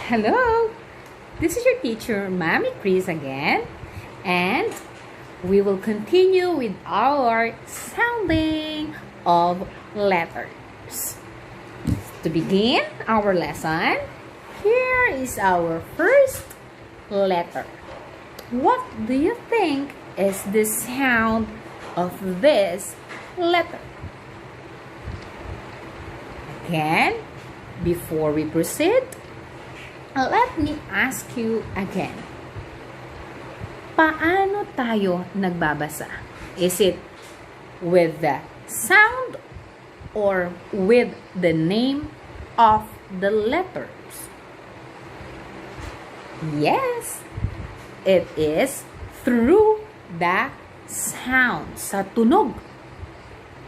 Hello, this is your teacher, Mommy Chris again, and we will continue with our sounding of letters. To begin our lesson, here is our first letter. What do you think is the sound of this letter? Again, before we proceed, let me ask you again. Paano tayo nagbabasa? Is it with the sound or with the name of the letters? Yes, it is through the sound, sa tunog.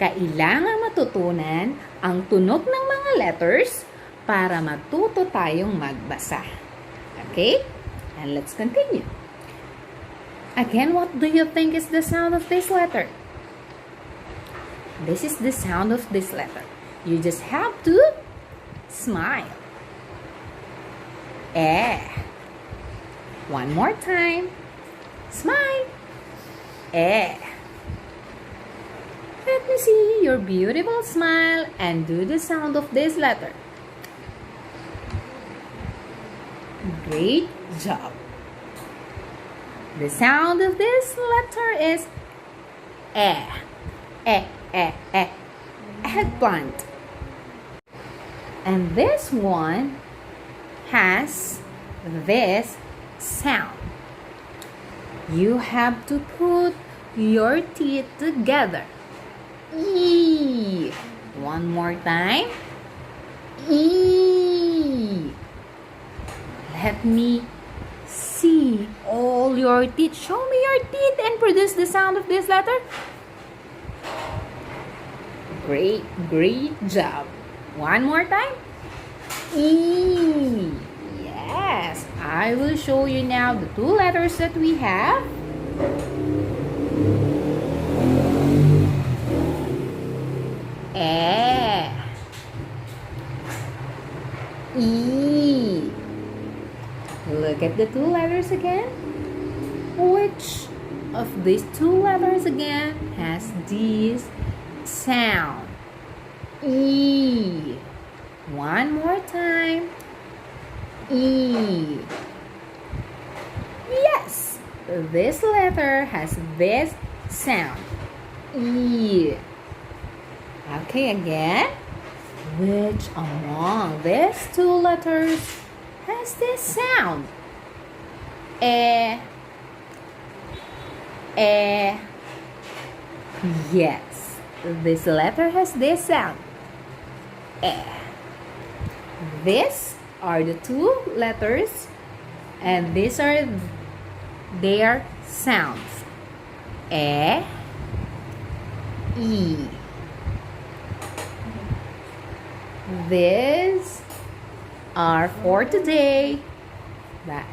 Kailangan matutunan ang tunog ng mga letters para matuto tayong magbasa. Okay? And let's continue. Again, what do you think is the sound of this letter? This is the sound of this letter. You just have to smile. Eh. One more time. Smile. Eh. Let me see your beautiful smile and do the sound of this letter. Great job. The sound of this letter is eh. Eggplant. And this one has this sound. You have to put your teeth together. E. One more time. E. Let me see all your teeth. Show me your teeth and produce the sound of this letter. Great job. One more time. E. Yes, I will show you now the two letters that we have. E. E. Look at the two letters again. Which of these two letters again has this sound? E. One more time. E. Yes, this letter has this sound. E. Okay, again. Which among these two letters has this sound? E. Yes, this letter has this sound. E. These are the two letters, and these are their sounds. E. E. These are for today. Bye.